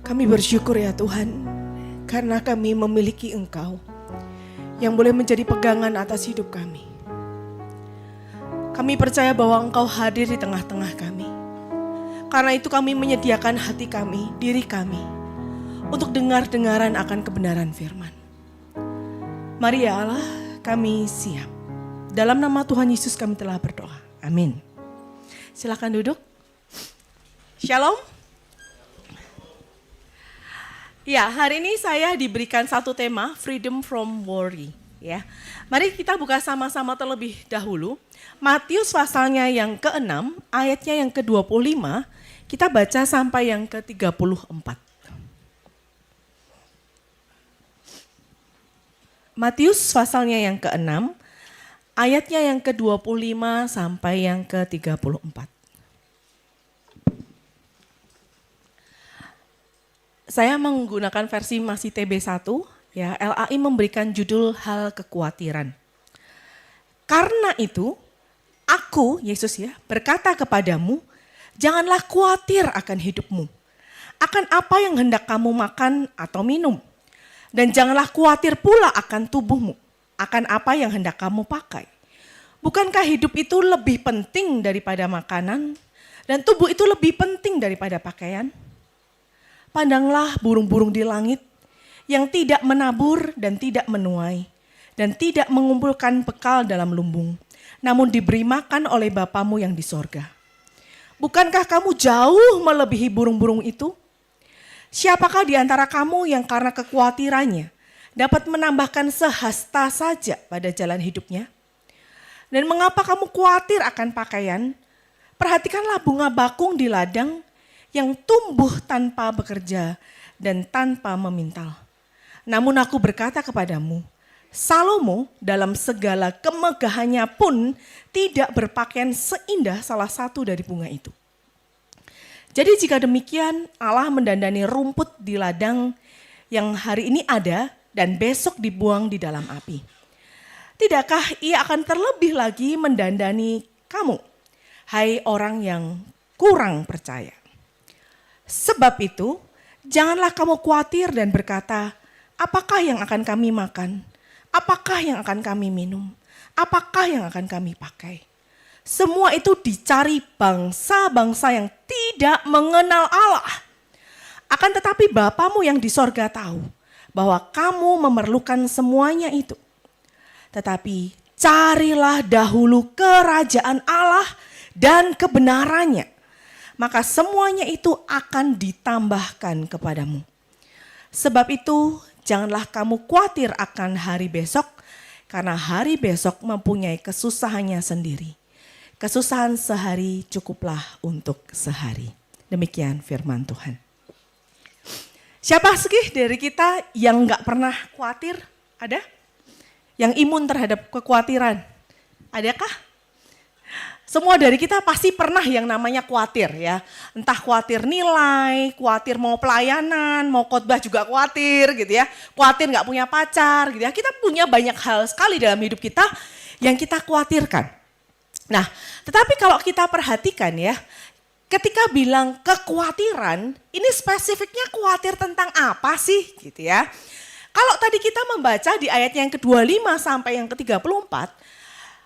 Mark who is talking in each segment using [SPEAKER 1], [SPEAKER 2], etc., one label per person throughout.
[SPEAKER 1] Kami bersyukur ya Tuhan, karena kami memiliki Engkau yang boleh menjadi pegangan atas hidup kami. Kami percaya bahwa Engkau hadir di tengah-tengah kami. Karena itu kami menyediakan hati kami, diri kami, untuk dengar-dengaran akan kebenaran firman. Mari ya Allah, kami siap. Dalam nama Tuhan Yesus kami telah berdoa. Amin. Silakan duduk. Shalom. Ya, hari ini saya diberikan satu tema, freedom from worry. Ya, mari kita buka sama-sama terlebih dahulu. Matius pasalnya yang ke-6, ayatnya yang ke-25, kita baca sampai yang ke-34. Matius pasalnya yang ke-6, ayatnya yang ke-25 sampai yang ke-34. Saya menggunakan versi masih TB1, ya, LAI memberikan judul hal kekhawatiran. Karena itu, aku, Yesus ya, berkata kepadamu, janganlah khawatir akan hidupmu, akan apa yang hendak kamu makan atau minum. Dan janganlah khawatir pula akan tubuhmu, akan apa yang hendak kamu pakai. Bukankah hidup itu lebih penting daripada makanan, dan tubuh itu lebih penting daripada pakaian? Pandanglah burung-burung di langit yang tidak menabur dan tidak menuai dan tidak mengumpulkan bekal dalam lumbung, namun diberi makan oleh Bapamu yang di sorga. Bukankah kamu jauh melebihi burung-burung itu? Siapakah di antara kamu yang karena kekhawatirannya dapat menambahkan sehasta saja pada jalan hidupnya? Dan mengapa kamu khawatir akan pakaian? Perhatikanlah bunga bakung di ladang yang tumbuh tanpa bekerja dan tanpa memintal. Namun aku berkata kepadamu, Salomo dalam segala kemegahannya pun tidak berpakaian seindah salah satu dari bunga itu. Jadi jika demikian Allah mendandani rumput di ladang yang hari ini ada dan besok dibuang di dalam api. Tidakkah ia akan terlebih lagi mendandani kamu, hai orang yang kurang percaya? Sebab itu, janganlah kamu khawatir dan berkata, apakah yang akan kami makan? Apakah yang akan kami minum? Apakah yang akan kami pakai? Semua itu dicari bangsa-bangsa yang tidak mengenal Allah. Akan tetapi Bapamu yang di sorga tahu bahwa kamu memerlukan semuanya itu. Tetapi carilah dahulu kerajaan Allah dan kebenarannya, maka semuanya itu akan ditambahkan kepadamu. Sebab itu janganlah kamu khawatir akan hari besok, karena hari besok mempunyai kesusahannya sendiri. Kesusahan sehari cukuplah untuk sehari. Demikian firman Tuhan. Siapa sih dari kita yang gak pernah khawatir? Ada? Yang imun terhadap kekhawatiran? Adakah? Semua dari kita pasti pernah yang namanya khawatir ya. Entah khawatir nilai, khawatir mau pelayanan, mau khotbah juga khawatir gitu ya. Khawatir gak punya pacar gitu ya. Kita punya banyak hal sekali dalam hidup kita yang kita khawatirkan. Nah, tetapi kalau kita perhatikan ya, ketika bilang kekhawatiran, ini spesifiknya khawatir tentang apa sih gitu ya. Kalau tadi kita membaca di ayat yang ke-25 sampai yang ke-34,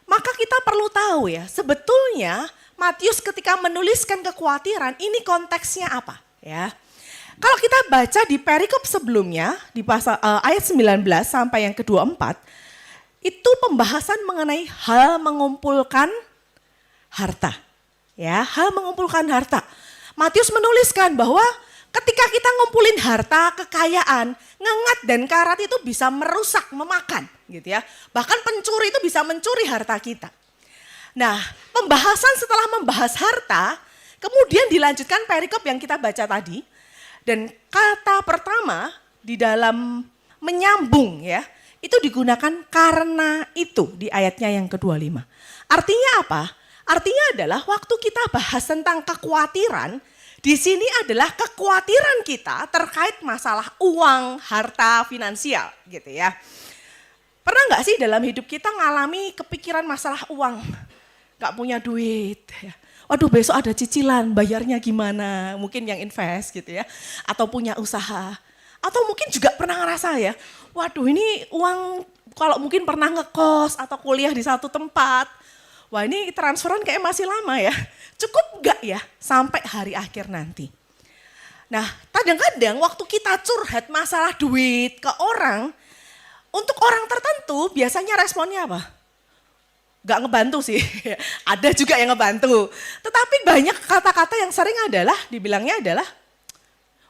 [SPEAKER 1] maka kita perlu tahu ya, sebetulnya Matius ketika menuliskan kekhawatiran, ini konteksnya apa ya. Kalau kita baca di perikop sebelumnya, di pasal ayat 19 sampai yang ke-24, itu pembahasan mengenai hal mengumpulkan harta. Ya, hal mengumpulkan harta. Matius menuliskan bahwa ketika kita ngumpulin harta, kekayaan, ngengat dan karat itu bisa merusak, memakan gitu ya. Bahkan pencuri itu bisa mencuri harta kita. Nah, pembahasan setelah membahas harta, kemudian dilanjutkan perikop yang kita baca tadi. Dan kata pertama di dalam menyambung ya, itu digunakan karena itu di ayatnya yang ke-25. Artinya apa? Artinya adalah waktu kita bahas tentang kekhawatiran, di sini adalah kekhawatiran kita terkait masalah uang, harta, finansial gitu ya. Pernah nggak sih dalam hidup kita ngalami kepikiran masalah uang? gak punya duit. Ya. Waduh besok ada cicilan, bayarnya gimana? Mungkin yang invest gitu ya. Atau punya usaha. Atau mungkin juga pernah ngerasa ya, waduh ini uang kalau mungkin pernah ngekos atau kuliah di satu tempat. Wah ini transferan kayak masih lama ya. Cukup enggak ya sampai hari akhir nanti. Nah kadang-kadang waktu kita curhat masalah duit ke orang, untuk orang tertentu biasanya responnya apa? Gak ngebantu sih, ada juga yang ngebantu. Tetapi banyak kata-kata yang sering dibilangnya adalah,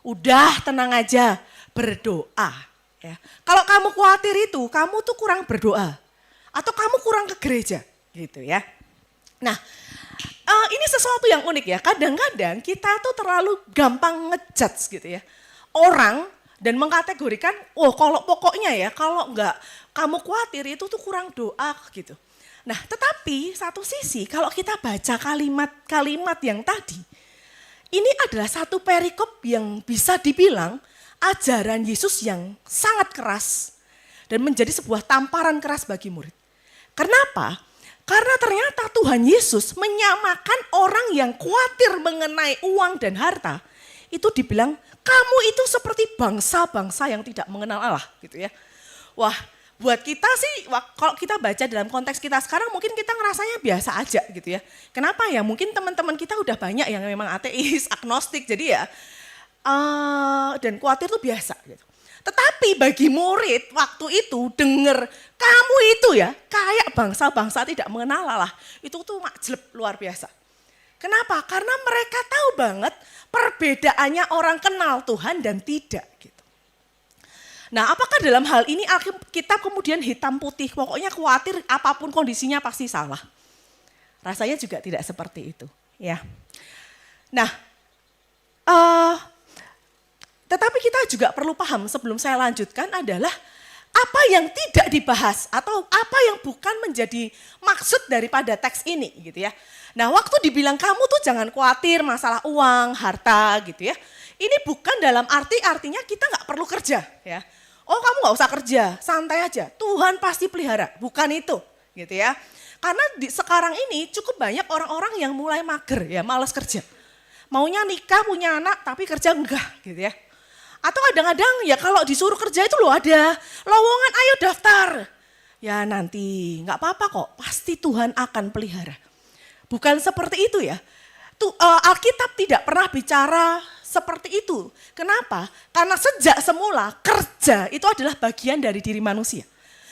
[SPEAKER 1] udah tenang aja, berdoa. Ya. Kalau kamu khawatir itu, kamu tuh kurang berdoa. Atau kamu kurang ke gereja, gitu ya. Nah, ini sesuatu yang unik ya. Kadang-kadang kita tuh terlalu gampang ngejudge gitu ya. Orang dan mengkategorikan, kalau pokoknya ya, kalau enggak kamu khawatir itu tuh kurang doa gitu. Nah, tetapi satu sisi kalau kita baca kalimat-kalimat yang tadi, ini adalah satu perikop yang bisa dibilang ajaran Yesus yang sangat keras dan menjadi sebuah tamparan keras bagi murid. Kenapa? Karena ternyata Tuhan Yesus menyamakan orang yang khawatir mengenai uang dan harta, itu dibilang kamu itu seperti bangsa-bangsa yang tidak mengenal Allah gitu ya. Wah, buat kita sih kalau kita baca dalam konteks kita sekarang mungkin kita ngerasanya biasa aja gitu ya. Kenapa ya? Mungkin teman-teman kita udah banyak yang memang ateis, agnostik, jadi ya dan khawatir itu biasa gitu. Tetapi bagi murid waktu itu dengar kamu itu ya kayak bangsa-bangsa tidak mengenal Allah, itu tuh majleb luar biasa. Kenapa? Karena mereka tahu banget perbedaannya orang kenal Tuhan dan tidak gitu. Nah, apakah dalam hal ini kita kemudian hitam putih, pokoknya khawatir apapun kondisinya pasti salah? Rasanya juga tidak seperti itu, ya. Nah, tetapi kita juga perlu paham sebelum saya lanjutkan adalah apa yang tidak dibahas atau apa yang bukan menjadi maksud daripada teks ini gitu ya. Nah, waktu dibilang kamu tuh jangan khawatir masalah uang, harta gitu ya. Ini bukan dalam artinya kita nggak perlu kerja ya. Oh kamu nggak usah kerja, santai aja. Tuhan pasti pelihara, bukan itu gitu ya. Karena sekarang ini cukup banyak orang-orang yang mulai mager ya, malas kerja. Maunya nikah, punya anak tapi kerja enggak gitu ya. Atau kadang-kadang ya kalau disuruh kerja itu loh ada lowongan ayo daftar. Ya nanti nggak apa-apa kok, pasti Tuhan akan pelihara. Bukan seperti itu ya. Alkitab tidak pernah bicara seperti itu. Kenapa? Karena sejak semula kerja itu adalah bagian dari diri manusia.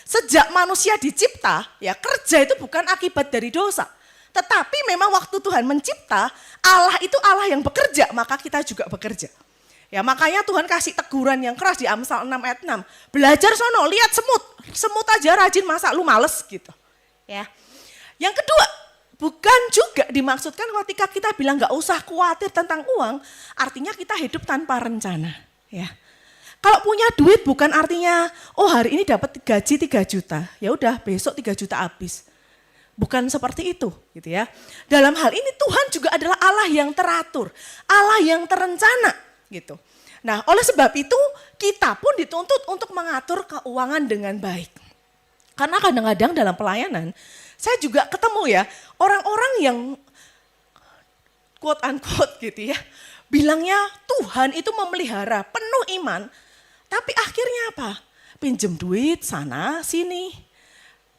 [SPEAKER 1] Sejak manusia dicipta, ya kerja itu bukan akibat dari dosa. Tetapi memang waktu Tuhan mencipta, Allah itu Allah yang bekerja, maka kita juga bekerja. Ya makanya Tuhan kasih teguran yang keras di Amsal 6 ayat 6. Belajar sono, lihat semut aja rajin masak lu males gitu. Ya. Yang kedua, bukan juga dimaksudkan ketika kita bilang gak usah khawatir tentang uang, artinya kita hidup tanpa rencana. Ya. Kalau punya duit bukan artinya, oh hari ini dapat gaji 3 juta, ya udah besok 3 juta habis. Bukan seperti itu gitu ya. Dalam hal ini Tuhan juga adalah Allah yang teratur, Allah yang terencana. Gitu. Nah, oleh sebab itu kita pun dituntut untuk mengatur keuangan dengan baik. Karena kadang-kadang dalam pelayanan saya juga ketemu ya orang-orang yang quote unquote gitu ya, bilangnya Tuhan itu memelihara, penuh iman, tapi akhirnya apa? Pinjem duit sana sini,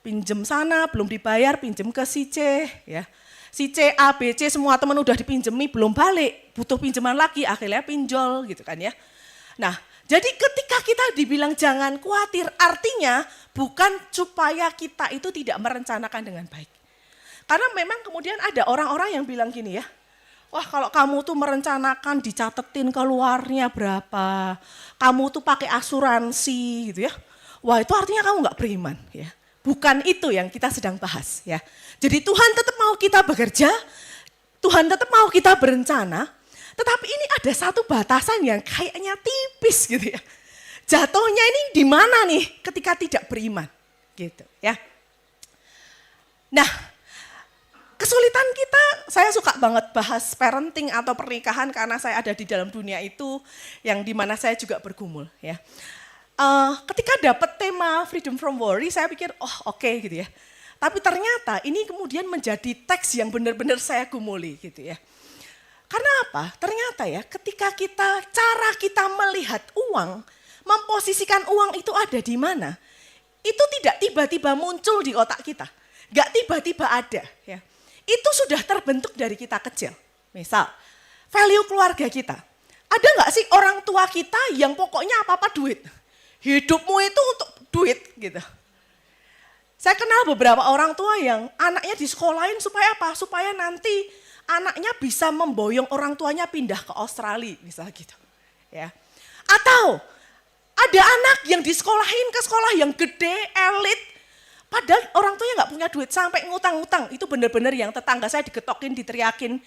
[SPEAKER 1] pinjem sana belum dibayar, pinjem ke si C ya. Si C, A, B, C semua teman udah dipinjemi belum balik, butuh pinjaman lagi, akhirnya pinjol gitu kan ya. Nah, jadi ketika kita dibilang jangan khawatir, artinya bukan supaya kita itu tidak merencanakan dengan baik. Karena memang kemudian ada orang-orang yang bilang gini ya, wah kalau kamu tuh merencanakan dicatetin keluarnya berapa, kamu tuh pakai asuransi gitu ya, wah itu artinya kamu gak beriman ya. Bukan itu yang kita sedang bahas ya. Jadi Tuhan tetap mau kita bekerja, Tuhan tetap mau kita berencana, tetapi ini ada satu batasan yang kayaknya tipis gitu ya. Jatuhnya ini di mana nih ketika tidak beriman gitu ya. Nah, kesulitan kita, saya suka banget bahas parenting atau pernikahan karena saya ada di dalam dunia itu yang dimana saya juga bergumul ya. Ketika dapat tema freedom from worry, saya pikir, oh oke gitu ya. Tapi ternyata ini kemudian menjadi teks yang benar-benar saya gumuli gitu ya. Karena apa? Ternyata ya ketika cara kita melihat uang, memposisikan uang itu ada di mana, itu tidak tiba-tiba muncul di otak kita. Gak tiba-tiba ada ya. Itu sudah terbentuk dari kita kecil. Misal, value keluarga kita. Ada gak sih orang tua kita yang pokoknya apa-apa duit? Hidupmu itu untuk duit gitu. Saya kenal beberapa orang tua yang anaknya disekolahin supaya apa? Supaya nanti anaknya bisa memboyong orang tuanya pindah ke Australia, misalnya gitu. Ya. Atau ada anak yang disekolahin ke sekolah yang gede, elit, padahal orang tuanya nggak punya duit, sampai ngutang-ngutang. Itu benar-benar yang tetangga saya digetokin, diteriakin.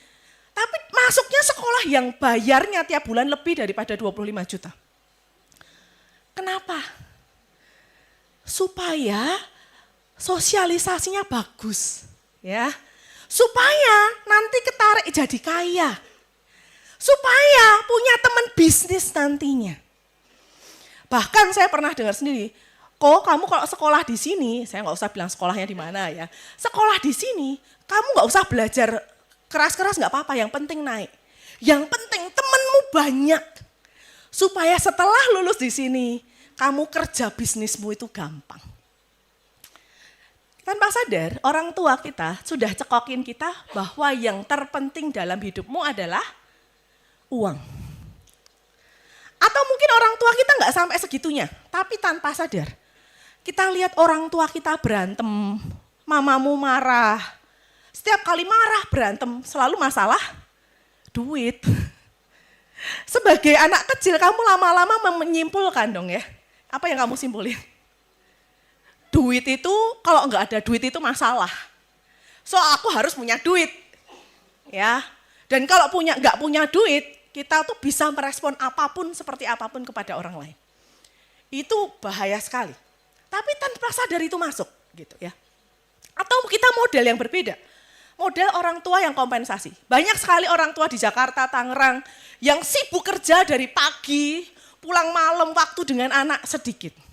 [SPEAKER 1] Tapi masuknya sekolah yang bayarnya tiap bulan lebih daripada 25 juta. Kenapa? Supaya sosialisasinya bagus, ya. Supaya nanti ketarik jadi kaya. Supaya punya teman bisnis nantinya. Bahkan saya pernah dengar sendiri, kok kamu kalau sekolah di sini, saya nggak usah bilang sekolahnya di mana ya. Sekolah di sini, kamu nggak usah belajar keras-keras nggak apa-apa, yang penting naik. Yang penting temenmu banyak. Supaya setelah lulus di sini, kamu kerja bisnismu itu gampang. Tanpa sadar, orang tua kita sudah cekokin kita bahwa yang terpenting dalam hidupmu adalah uang. Atau mungkin orang tua kita nggak sampai segitunya, tapi tanpa sadar. Kita lihat orang tua kita berantem, mamamu marah. Setiap kali marah berantem, selalu masalah duit. Sebagai anak kecil, kamu lama-lama menyimpulkan dong ya. Apa yang kamu simpulin? Duit itu, kalau nggak ada duit itu masalah. So aku harus punya duit, ya. Dan kalau nggak punya duit, kita tuh bisa merespon apapun seperti apapun kepada orang lain. Itu bahaya sekali. Tapi tanpa sadar itu masuk, gitu ya. Atau kita model yang berbeda, model orang tua yang kompensasi. Banyak sekali orang tua di Jakarta, Tangerang yang sibuk kerja dari pagi, pulang malam, waktu dengan anak sedikit.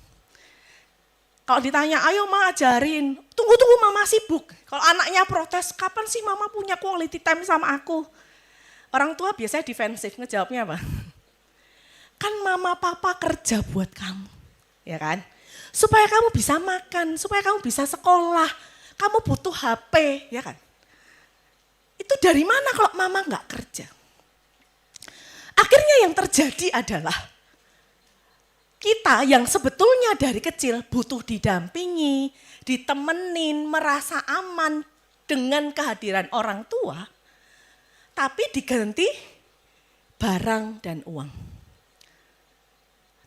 [SPEAKER 1] Kalau ditanya, ayo ma ajarin, tunggu mama sibuk. Kalau anaknya protes, kapan sih mama punya quality time sama aku? Orang tua biasanya defensif, ngejawabnya apa? Kan mama papa kerja buat kamu, ya kan? Supaya kamu bisa makan, supaya kamu bisa sekolah, kamu butuh HP, ya kan? Itu dari mana kalau mama nggak kerja? Akhirnya yang terjadi adalah kita yang sebetulnya dari kecil butuh didampingi, ditemenin, merasa aman dengan kehadiran orang tua, tapi diganti barang dan uang.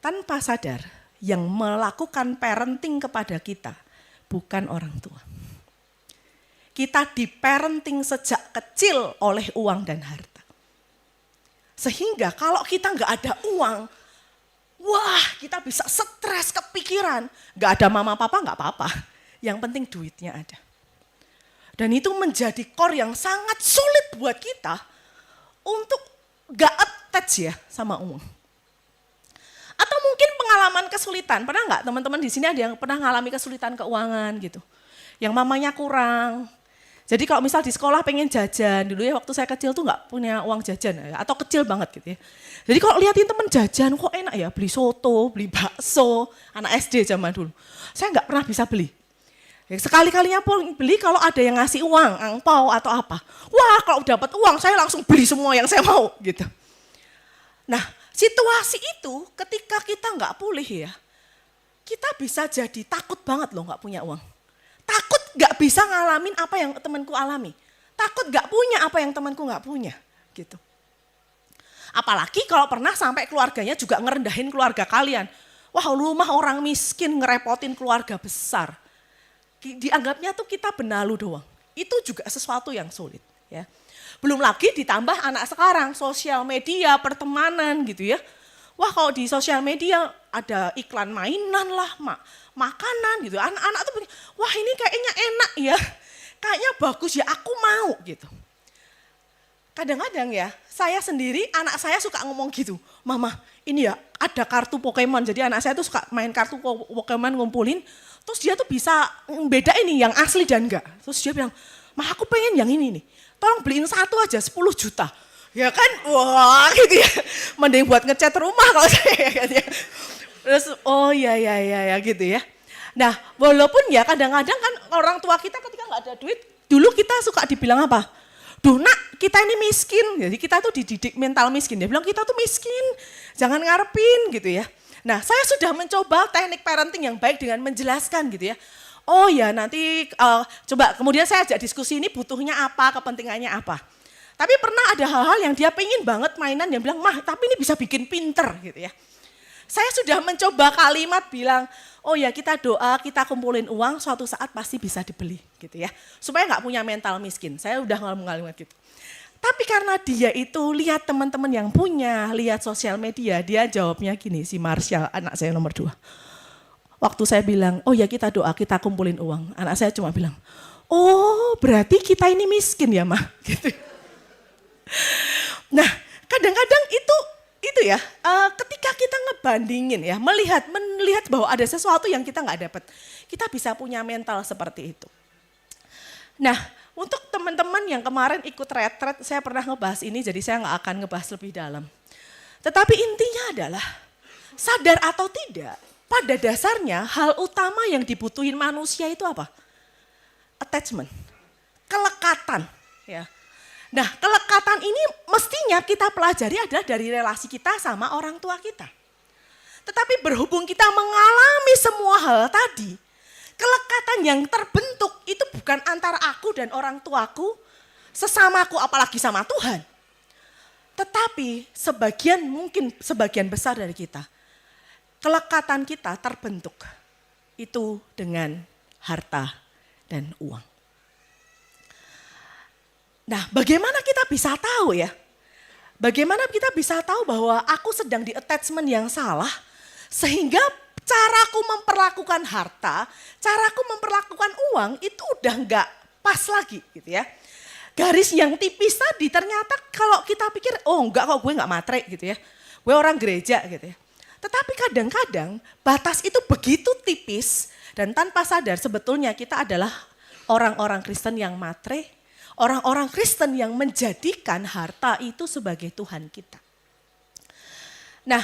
[SPEAKER 1] Tanpa sadar, yang melakukan parenting kepada kita bukan orang tua. Kita di-parenting sejak kecil oleh uang dan harta. Sehingga kalau kita nggak ada uang, wah kita bisa stres, kepikiran. Nggak ada mama papa nggak apa-apa, yang penting duitnya ada. Dan itu menjadi core yang sangat sulit buat kita untuk nggak attach ya sama uang. Atau mungkin pengalaman kesulitan, pernah nggak teman-teman di sini ada yang pernah mengalami kesulitan keuangan gitu, yang mamanya kurang. Jadi kalau misal di sekolah pengen jajan, dulu ya waktu saya kecil tuh nggak punya uang jajan ya, atau kecil banget gitu ya. Jadi kalau liatin temen jajan kok enak ya, beli soto, beli bakso, anak SD zaman dulu. Saya nggak pernah bisa beli. Ya, sekali-kalinya pun beli kalau ada yang ngasih uang, angpau atau apa. Wah kalau dapat uang saya langsung beli semua yang saya mau gitu. Nah situasi itu ketika kita nggak pulih ya, kita bisa jadi takut banget loh nggak punya uang. Takut gak bisa ngalamin apa yang temanku alami. Takut gak punya apa yang temanku gak punya. Gitu. Apalagi kalau pernah sampai keluarganya juga ngerendahin keluarga kalian. Wah rumah orang miskin ngerepotin keluarga besar. Dianggapnya tuh kita benalu doang. Itu juga sesuatu yang sulit. Ya. Belum lagi ditambah anak sekarang, sosial media, pertemanan gitu ya. Wah kalau di sosial media ada iklan mainan lah, makanan gitu. Anak-anak tuh, wah ini kayaknya enak ya, kayaknya bagus ya, aku mau gitu. Kadang-kadang ya, saya sendiri, anak saya suka ngomong gitu, mama ini ya ada kartu Pokemon, jadi anak saya tuh suka main kartu Pokemon ngumpulin, Terus dia tuh bisa bedain nih yang asli dan enggak. Terus dia bilang, "Mah, aku pengen yang ini nih. Tolong beliin satu aja 10 juta." Ya kan, wah gitu ya. Mending buat ngecat rumah kalau saya gitu ya. Terus, oh ya gitu ya. Nah, walaupun ya kadang-kadang kan orang tua kita ketika nggak ada duit, dulu kita suka dibilang apa? "Duh nak, kita ini miskin." Jadi kita tuh dididik mental miskin. Dia bilang kita tuh miskin, jangan ngarepin gitu ya. Nah, saya sudah mencoba teknik parenting yang baik dengan menjelaskan gitu ya. Oh ya nanti coba kemudian saya ajak diskusi ini butuhnya apa, kepentingannya apa. Tapi pernah ada hal-hal yang dia pengen banget mainan, dia bilang, "Mah tapi ini bisa bikin pinter," gitu ya. Saya sudah mencoba kalimat bilang, oh ya kita doa, kita kumpulin uang, suatu saat pasti bisa dibeli gitu ya. Supaya nggak punya mental miskin, saya udah ngomong kalimat gitu. Tapi karena dia itu lihat teman-teman yang punya, lihat sosial media, dia jawabnya gini, si Marshall, anak saya nomor 2. Waktu saya bilang, oh ya kita doa, kita kumpulin uang. Anak saya cuma bilang, oh berarti kita ini miskin ya mah. Gitu. Nah kadang-kadang itu ya, ketika kita ngebandingin ya, melihat bahwa ada sesuatu yang kita nggak dapat, kita bisa punya mental seperti itu. Nah, untuk teman-teman yang kemarin ikut retret, saya pernah ngebahas ini, jadi saya nggak akan ngebahas lebih dalam. Tetapi intinya adalah, sadar atau tidak, pada dasarnya hal utama yang dibutuhin manusia itu apa? Attachment, kelekatan. Ya. Nah, kelekatan ini mestinya kita pelajari adalah dari relasi kita sama orang tua kita. Tetapi berhubung kita mengalami semua hal tadi, kelekatan yang terbentuk itu bukan antara aku dan orang tuaku, sesamaku apalagi sama Tuhan. Tetapi mungkin sebagian besar dari kita, kelekatan kita terbentuk itu dengan harta dan uang. Nah, bagaimana kita bisa tahu ya? Bagaimana kita bisa tahu bahwa aku sedang di attachment yang salah, sehingga caraku memperlakukan harta, caraku memperlakukan uang itu udah nggak pas lagi gitu ya. Garis yang tipis tadi ternyata kalau kita pikir, oh enggak kok gue nggak matre gitu ya. Gue orang gereja gitu ya. Tetapi kadang-kadang batas itu begitu tipis dan tanpa sadar sebetulnya kita adalah orang-orang Kristen yang matre, orang-orang Kristen yang menjadikan harta itu sebagai Tuhan kita. Nah,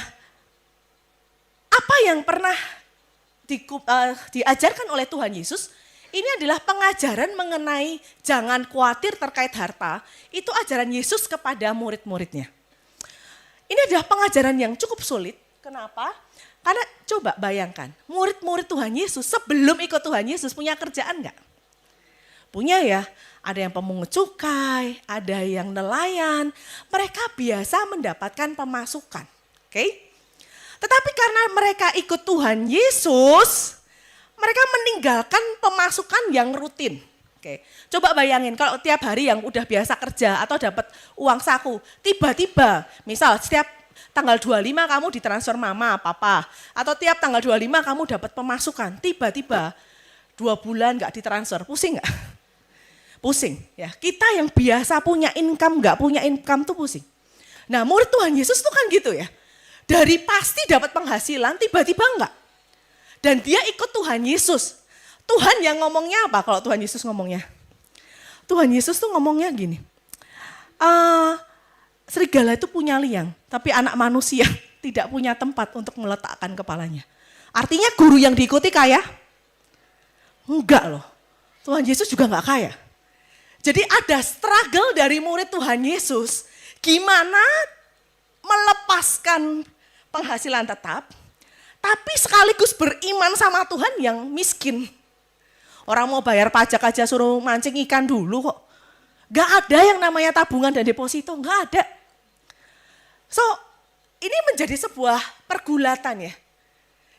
[SPEAKER 1] apa yang pernah diajarkan oleh Tuhan Yesus, ini adalah pengajaran mengenai jangan khawatir terkait harta, itu ajaran Yesus kepada murid-muridnya. Ini adalah pengajaran yang cukup sulit, kenapa? Karena coba bayangkan, murid-murid Tuhan Yesus sebelum ikut Tuhan Yesus punya kerjaan enggak? Punya ya, ada yang pemungut cukai, ada yang nelayan, mereka biasa mendapatkan pemasukan. Oke? Tetapi karena mereka ikut Tuhan Yesus, mereka meninggalkan pemasukan yang rutin. Oke, coba bayangin kalau tiap hari yang udah biasa kerja atau dapat uang saku, tiba-tiba misal setiap tanggal 25 kamu ditransfer mama, papa, atau tiap tanggal 25 kamu dapat pemasukan, tiba-tiba 2 bulan gak ditransfer, pusing gak? Pusing ya, kita yang biasa punya income gak punya income tuh pusing. Nah murid Tuhan Yesus tuh kan gitu ya, dari pasti dapat penghasilan tiba-tiba enggak. Dan dia ikut Tuhan Yesus. Tuhan yang ngomongnya apa kalau Tuhan Yesus ngomongnya? Tuhan Yesus tuh ngomongnya gini, serigala itu punya liang, tapi anak manusia tidak punya tempat untuk meletakkan kepalanya. Artinya guru yang diikuti kaya? Enggak loh, Tuhan Yesus juga enggak kaya. Jadi ada struggle dari murid Tuhan Yesus, gimana melepaskan penghasilan tetap, tapi sekaligus beriman sama Tuhan yang miskin. Orang mau bayar pajak aja suruh mancing ikan dulu kok. Gak ada yang namanya tabungan dan deposito, gak ada. So ini menjadi sebuah pergulatan ya.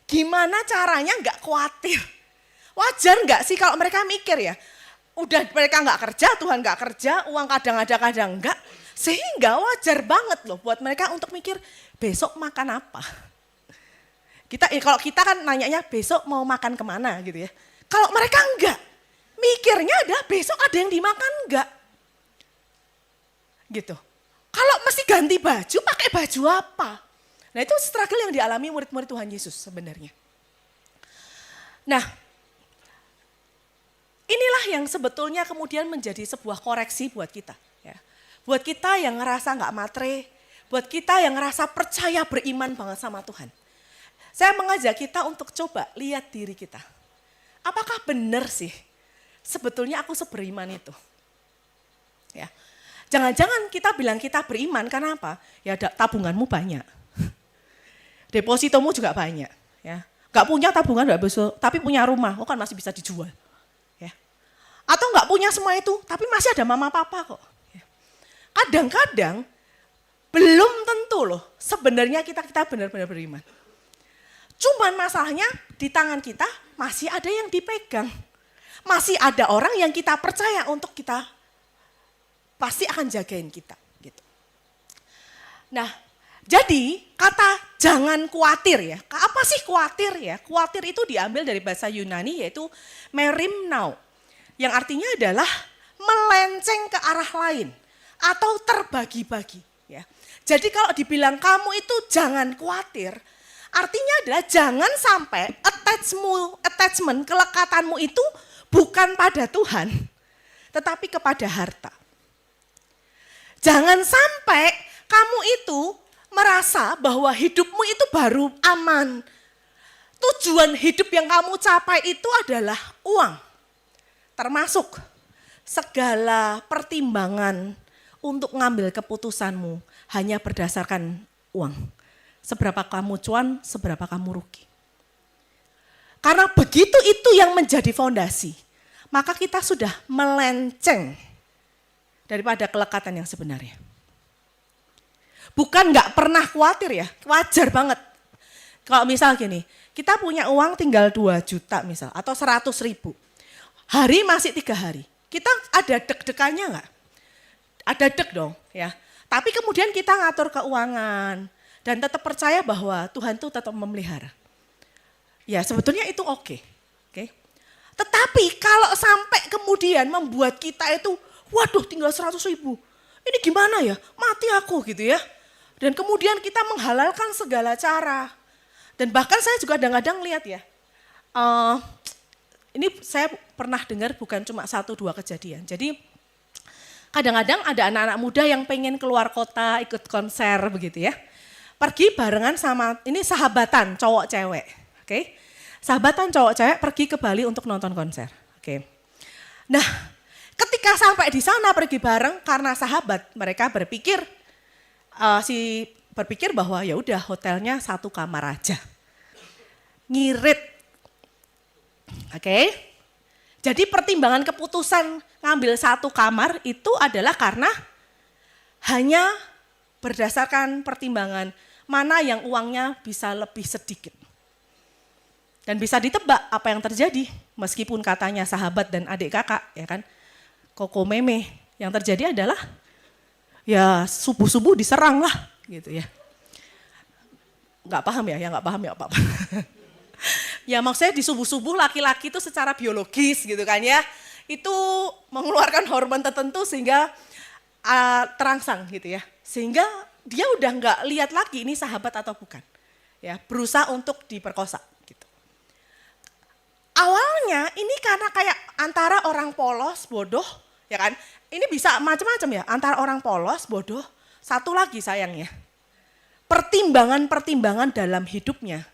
[SPEAKER 1] Gimana caranya gak khawatir. Wajar gak sih kalau mereka mikir ya. Udah mereka gak kerja, Tuhan gak kerja, uang kadang ada kadang enggak. Sehingga wajar banget loh buat mereka untuk mikir besok makan apa. Kalau kita kan nanyanya besok mau makan kemana gitu ya. Kalau mereka enggak, mikirnya adalah besok ada yang dimakan enggak. Gitu. Kalau mesti ganti baju, pakai baju apa? Nah itu struggle yang dialami murid-murid Tuhan Yesus sebenarnya. Nah yang sebetulnya kemudian menjadi sebuah koreksi buat kita. Ya. Buat kita yang ngerasa nggak matre, buat kita yang ngerasa percaya beriman banget sama Tuhan. Saya mengajak kita untuk coba lihat diri kita. Apakah benar sih sebetulnya aku seberiman itu? Ya. Jangan-jangan kita bilang kita beriman karena apa? Ya tabunganmu banyak. Depositomu juga banyak. Ya. Gak punya tabungan gak bisa, tapi punya rumah, kan masih bisa dijual. Ya. Atau gak punya semua itu, tapi masih ada mama papa kok. Ya. Kadang-kadang belum tentu loh sebenarnya kita benar-benar beriman. Cuman masalahnya di tangan kita masih ada yang dipegang. Masih ada orang yang kita percaya untuk kita pasti akan jagain kita. Gitu. Nah, jadi kata jangan khawatir ya. Apa sih khawatir ya? Khawatir itu diambil dari bahasa Yunani yaitu merimnao. Yang artinya adalah melenceng ke arah lain atau terbagi-bagi. Ya. Jadi kalau dibilang kamu itu jangan khawatir, artinya adalah jangan sampai attachment, kelekatanmu itu bukan pada Tuhan, tetapi kepada harta. Jangan sampai kamu itu merasa bahwa hidupmu itu baru aman. Tujuan hidup yang kamu capai itu adalah uang. Termasuk segala pertimbangan untuk ngambil keputusanmu hanya berdasarkan uang. Seberapa kamu cuan, seberapa kamu rugi. Karena begitu itu yang menjadi fondasi, maka kita sudah melenceng daripada kelekatan yang sebenarnya. Bukan nggak pernah khawatir ya, wajar banget. Kalau misal gini, kita punya uang tinggal 2 juta misal, atau 100.000. Hari masih 3 hari, kita ada deg-degannya nggak? Ada deg dong ya. Tapi kemudian kita ngatur keuangan, dan tetap percaya bahwa Tuhan itu tetap memelihara. Ya sebetulnya itu oke. Tetapi kalau sampai kemudian membuat kita itu, waduh tinggal 100.000. Ini gimana ya, mati aku gitu ya. Dan kemudian kita menghalalkan segala cara. Dan bahkan saya juga kadang-kadang lihat ya, ini saya pernah dengar bukan cuma 1-2 kejadian. Jadi kadang-kadang ada anak-anak muda yang pengen keluar kota ikut konser begitu ya. Pergi barengan sama, ini sahabatan cowok cewek, oke? Sahabatan cowok cewek pergi ke Bali untuk nonton konser, oke? Nah, ketika sampai di sana pergi bareng karena sahabat, mereka berpikir bahwa ya udah hotelnya 1 kamar aja, ngirit, oke? Jadi pertimbangan keputusan ngambil 1 kamar itu adalah karena hanya berdasarkan pertimbangan mana yang uangnya bisa lebih sedikit. Dan bisa ditebak apa yang terjadi meskipun katanya sahabat dan adik kakak ya kan. Koko meme yang terjadi adalah ya subuh-subuh diserang lah gitu ya. Nggak paham ya apa-apa. Ya maksudnya di subuh-subuh laki-laki itu secara biologis gitu kan ya. Itu mengeluarkan hormon tertentu sehingga terangsang gitu ya. Sehingga dia udah nggak lihat lagi ini sahabat atau bukan. Ya, berusaha untuk diperkosa gitu. Awalnya ini karena kayak antara orang polos, bodoh, ya kan? Ini bisa macam-macam ya, antara orang polos, bodoh, satu lagi sayangnya. Pertimbangan-pertimbangan dalam hidupnya.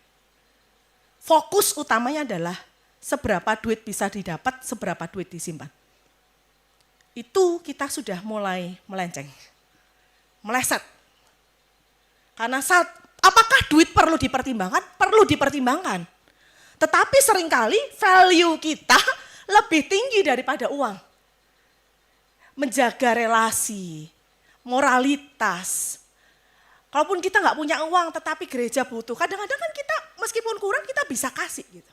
[SPEAKER 1] Fokus utamanya adalah seberapa duit bisa didapat, seberapa duit disimpan. Itu kita sudah mulai melenceng. Meleset. Karena apakah duit perlu dipertimbangkan? Perlu dipertimbangkan. Tetapi seringkali value kita lebih tinggi daripada uang. Menjaga relasi, moralitas. Kalaupun kita nggak punya uang tetapi gereja butuh, kadang-kadang kan kita meskipun kurang kita bisa kasih gitu.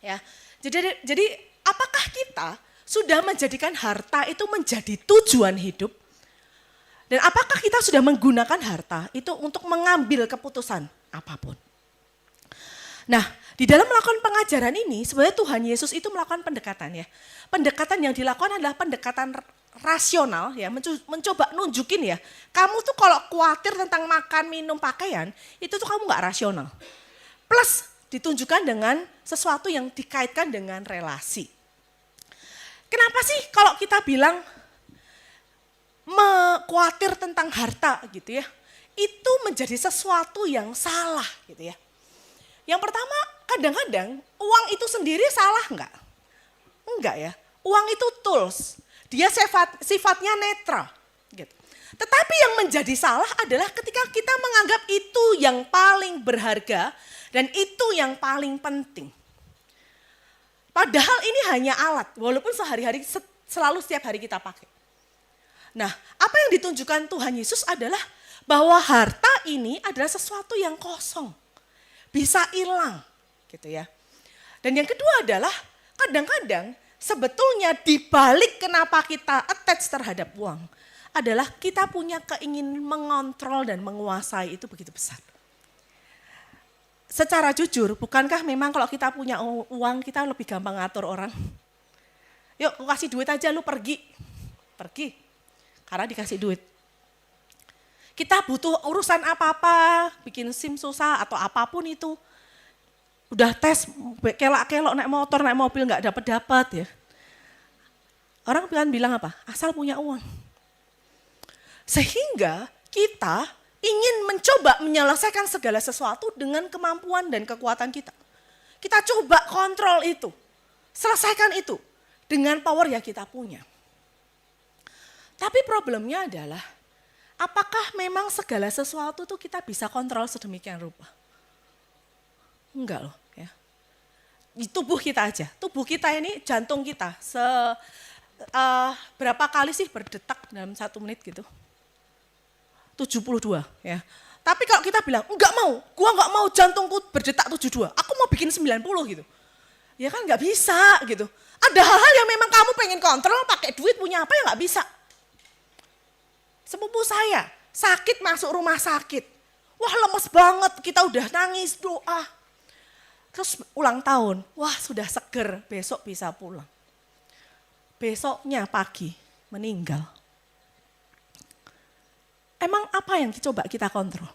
[SPEAKER 1] Ya. Jadi apakah kita sudah menjadikan harta itu menjadi tujuan hidup? Dan apakah kita sudah menggunakan harta itu untuk mengambil keputusan apapun? Nah, di dalam melakukan pengajaran ini, sebenarnya Tuhan Yesus itu melakukan pendekatan ya. Pendekatan yang dilakukan adalah pendekatan rasional ya, mencoba nunjukin ya. Kamu tuh kalau khawatir tentang makan, minum, pakaian, itu tuh kamu gak rasional. Plus ditunjukkan dengan sesuatu yang dikaitkan dengan relasi. Kenapa sih kalau kita bilang khawatir tentang harta gitu ya, itu menjadi sesuatu yang salah gitu ya. Yang pertama, kadang-kadang uang itu sendiri salah enggak? Enggak ya, uang itu tools, dia sifatnya netral gitu. Tetapi yang menjadi salah adalah ketika kita menganggap itu yang paling berharga dan itu yang paling penting. Padahal ini hanya alat, walaupun sehari-hari selalu setiap hari kita pakai. Nah, apa yang ditunjukkan Tuhan Yesus adalah bahwa harta ini adalah sesuatu yang kosong, bisa hilang, gitu ya. Dan yang kedua adalah kadang-kadang sebetulnya dibalik kenapa kita attach terhadap uang adalah kita punya keinginan mengontrol dan menguasai itu begitu besar. Secara jujur, bukankah memang kalau kita punya uang kita lebih gampang ngatur orang? Yuk, aku kasih duit aja, lu pergi. Pergi, karena dikasih duit. Kita butuh urusan apa-apa, bikin SIM susah atau apapun itu. Udah tes, kelak-kelok naik motor, naik mobil gak dapat ya. Orang kan bilang apa? Asal punya uang. Sehingga kita ingin mencoba menyelesaikan segala sesuatu dengan kemampuan dan kekuatan kita. Kita coba kontrol itu, selesaikan itu dengan power yang kita punya. Tapi problemnya adalah, apakah memang segala sesuatu itu kita bisa kontrol sedemikian rupa? Enggak loh ya. Di tubuh kita aja, tubuh kita ini jantung kita, berapa kali sih berdetak dalam 1 menit gitu? 72 ya. Tapi kalau kita bilang, gua enggak mau jantungku berdetak 72, aku mau bikin 90 gitu. Ya kan enggak bisa gitu. Ada hal-hal yang memang kamu pengen kontrol, pakai duit punya apa ya enggak bisa. Sepupu saya sakit masuk rumah sakit. Wah lemes banget, kita udah nangis doa. Terus ulang tahun, wah sudah seger, besok bisa pulang. Besoknya pagi meninggal. Emang apa yang coba kita kontrol?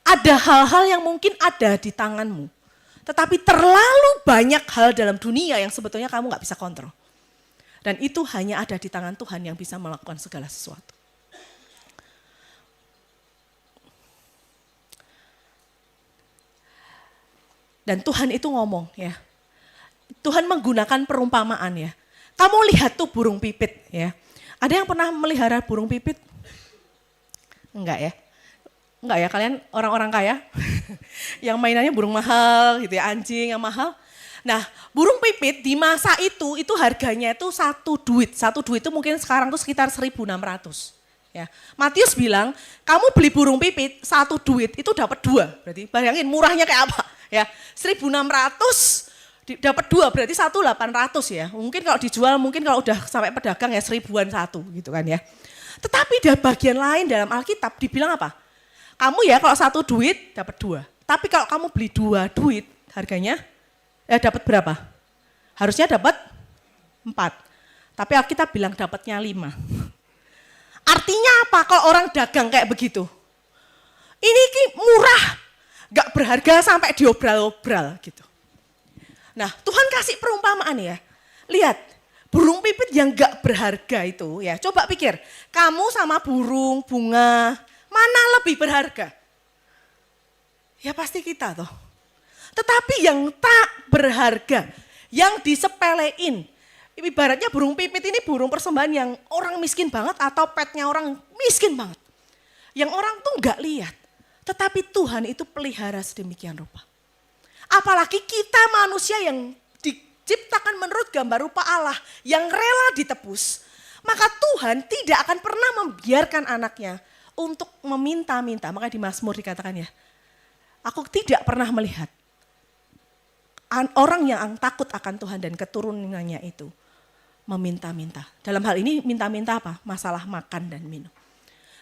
[SPEAKER 1] Ada hal-hal yang mungkin ada di tanganmu. Tetapi terlalu banyak hal dalam dunia yang sebetulnya kamu gak bisa kontrol. Dan itu hanya ada di tangan Tuhan yang bisa melakukan segala sesuatu. Dan Tuhan itu ngomong ya. Tuhan menggunakan perumpamaan ya. Kamu lihat tuh burung pipit ya. Ada yang pernah melihara burung pipit? Enggak ya? Enggak ya, kalian orang-orang kaya yang mainannya burung mahal gitu ya, anjing yang mahal. Nah, burung pipit di masa itu harganya itu 1 duit. 1 duit itu mungkin sekarang tuh sekitar 1.600. Ya. Matius bilang, kamu beli burung pipit 1 duit itu dapat 2. Berarti bayangin murahnya kayak apa? Ya, 1.600 dapat 2 berarti 1.800 ya. Mungkin kalau dijual mungkin kalau udah sampai pedagang ya 1.000-an 1 gitu kan ya. Tetapi di bagian lain dalam Alkitab dibilang apa? Kamu ya kalau 1 duit dapat 2. Tapi kalau kamu beli 2 duit harganya dapat berapa? Harusnya dapat 4. Tapi Alkitab bilang dapatnya 5. Artinya apa kalau orang dagang kayak begitu? Ini murah, gak berharga sampai diobral-obral gitu. Nah Tuhan kasih perumpamaan ya, lihat. Burung pipit yang gak berharga itu ya, coba pikir, kamu sama burung, bunga, mana lebih berharga? Ya pasti kita toh. Tetapi yang tak berharga, yang disepelein, ibaratnya burung pipit ini burung persembahan yang orang miskin banget atau petnya orang miskin banget. Yang orang tuh gak lihat, tetapi Tuhan itu pelihara sedemikian rupa. Apalagi kita manusia yang diciptakan menurut gambar rupa Allah yang rela ditebus, maka Tuhan tidak akan pernah membiarkan anaknya untuk meminta-minta. Maka di Mazmur dikatakan ya, aku tidak pernah melihat orang yang takut akan Tuhan dan keturunannya itu meminta-minta. Dalam hal ini minta-minta apa? Masalah makan dan minum.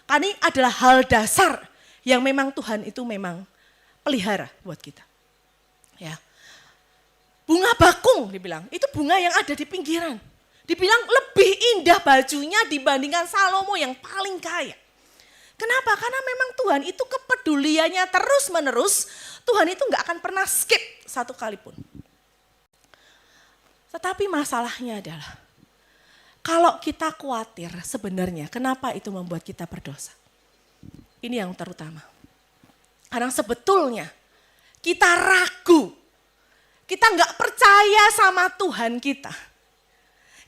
[SPEAKER 1] Karena ini adalah hal dasar yang memang Tuhan itu memang pelihara buat kita. Ya. Bunga bakung dibilang, itu bunga yang ada di pinggiran. Dibilang lebih indah bajunya dibandingkan Salomo yang paling kaya. Kenapa? Karena memang Tuhan itu kepeduliannya terus menerus, Tuhan itu gak akan pernah skip 1 kali pun. Tetapi masalahnya adalah, Kalau kita khawatir sebenarnya kenapa itu membuat kita berdosa? Ini yang terutama. Karena sebetulnya kita ragu. Kita nggak percaya sama Tuhan kita.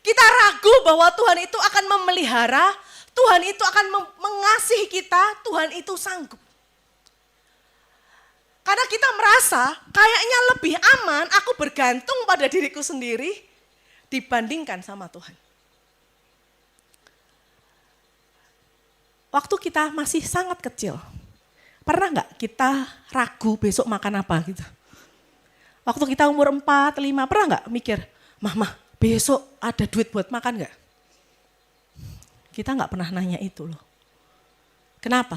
[SPEAKER 1] Kita ragu bahwa Tuhan itu akan memelihara, Tuhan itu akan mengasihi kita, Tuhan itu sanggup. Karena kita merasa kayaknya lebih aman aku bergantung pada diriku sendiri dibandingkan sama Tuhan. Waktu kita masih sangat kecil, pernah nggak kita ragu besok makan apa gitu? Waktu kita umur 4, 5, pernah nggak mikir, Mah, besok ada duit buat makan nggak? Kita nggak pernah nanya itu loh. Kenapa?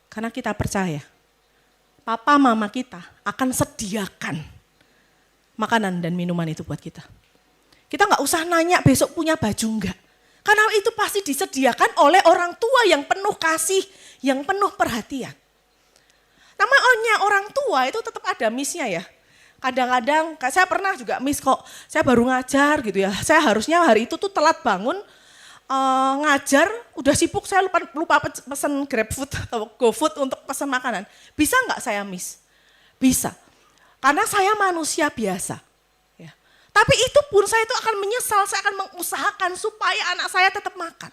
[SPEAKER 1] Karena kita percaya, papa mama kita akan sediakan makanan dan minuman itu buat kita. Kita nggak usah nanya besok punya baju nggak. Karena itu pasti disediakan oleh orang tua yang penuh kasih, yang penuh perhatian. Namanya orang tua itu tetap ada miss-nya ya. Kadang-kadang, saya pernah juga miss kok, saya baru ngajar gitu ya. Saya harusnya hari itu tuh telat bangun, ngajar, udah sibuk saya lupa pesen GrabFood atau GoFood untuk pesen makanan. Bisa nggak saya miss? Bisa, karena saya manusia biasa. Ya. Tapi itu pun saya itu akan menyesal, saya akan mengusahakan supaya anak saya tetap makan.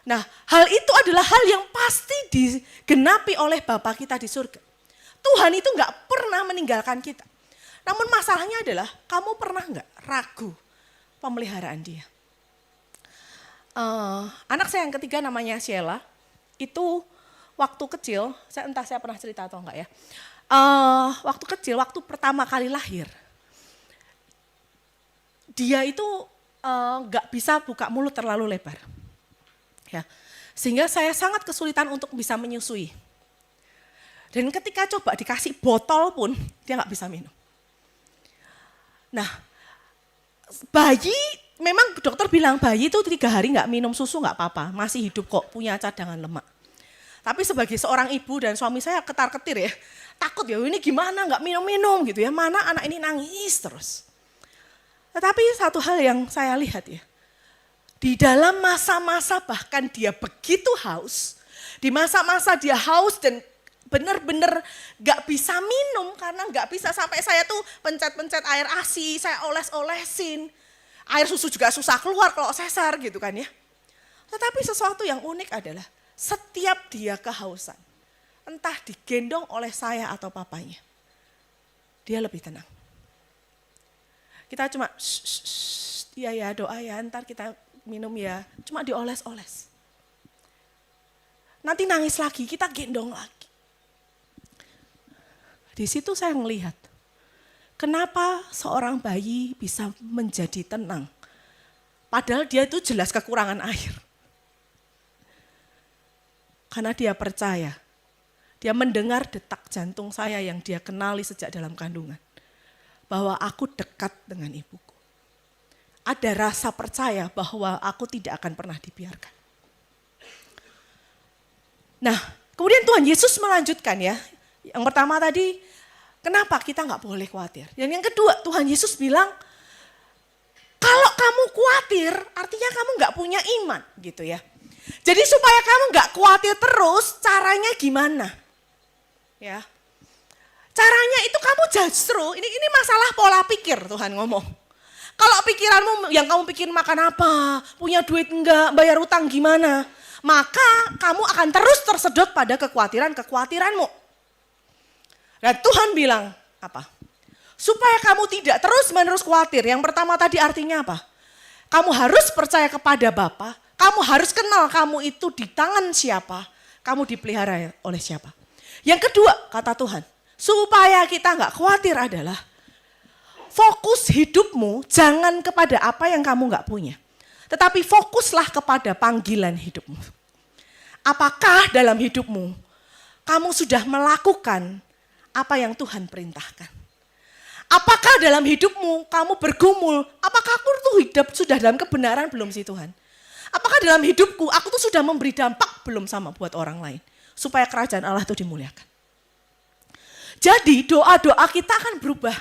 [SPEAKER 1] Nah, hal itu adalah hal yang pasti digenapi oleh Bapa kita di surga. Tuhan itu nggak pernah meninggalkan kita. Namun masalahnya adalah, kamu pernah nggak ragu pemeliharaan Dia? Anak saya yang ketiga namanya Sheila, itu waktu kecil, entah saya pernah cerita atau enggak ya. Waktu kecil, waktu pertama kali lahir, dia itu nggak bisa buka mulut terlalu lebar. Ya, sehingga saya sangat kesulitan untuk bisa menyusui. Dan ketika coba dikasih botol pun dia nggak bisa minum. Nah, bayi memang dokter bilang bayi itu 3 hari nggak minum susu nggak apa-apa, masih hidup kok, punya cadangan lemak. Tapi sebagai seorang ibu dan suami saya ketar-ketir ya, takut ya ini gimana nggak minum-minum gitu ya, mana anak ini nangis terus. Tetapi satu hal yang saya lihat ya, di dalam masa-masa bahkan dia begitu haus, di masa-masa dia haus dan benar-benar gak bisa minum karena gak bisa sampai saya tuh pencet-pencet air ASI, saya oles-olesin. Air susu juga susah keluar kalau sesar gitu kan ya. Tetapi sesuatu yang unik adalah setiap dia kehausan, entah digendong oleh saya atau papanya, dia lebih tenang. Kita cuma iya ya doa ya ntar kita minum ya, cuma dioles-oles. Nanti nangis lagi, kita gendong lagi. Di situ saya melihat, kenapa seorang bayi bisa menjadi tenang. Padahal dia itu jelas kekurangan air. Karena dia percaya, dia mendengar detak jantung saya yang dia kenali sejak dalam kandungan. Bahwa aku dekat dengan ibuku. Ada rasa percaya bahwa aku tidak akan pernah dibiarkan. Nah, kemudian Tuhan Yesus melanjutkan ya. Yang pertama tadi, kenapa kita nggak boleh khawatir. Dan yang kedua, Tuhan Yesus bilang, kalau kamu khawatir, artinya kamu nggak punya iman, gitu ya. Jadi supaya kamu nggak khawatir terus, caranya gimana? Ya, caranya itu kamu justru, ini masalah pola pikir Tuhan ngomong. Kalau pikiranmu yang kamu pikir makan apa, punya duit enggak, bayar utang gimana, maka kamu akan terus tersedot pada kekhawatiranmu. Dan Tuhan bilang apa? Supaya kamu tidak terus-menerus khawatir. Yang pertama tadi artinya apa? Kamu harus percaya kepada Bapa, kamu harus kenal kamu itu di tangan siapa, kamu dipelihara oleh siapa. Yang kedua kata Tuhan, supaya kita enggak khawatir adalah fokus hidupmu jangan kepada apa yang kamu nggak punya. Tetapi fokuslah kepada panggilan hidupmu. Apakah dalam hidupmu kamu sudah melakukan apa yang Tuhan perintahkan? Apakah dalam hidupmu kamu bergumul? Apakah aku tuh hidup sudah dalam kebenaran belum sih Tuhan? Apakah dalam hidupku aku tuh sudah memberi dampak belum sama buat orang lain? Supaya kerajaan Allah itu dimuliakan. Jadi doa-doa kita akan berubah.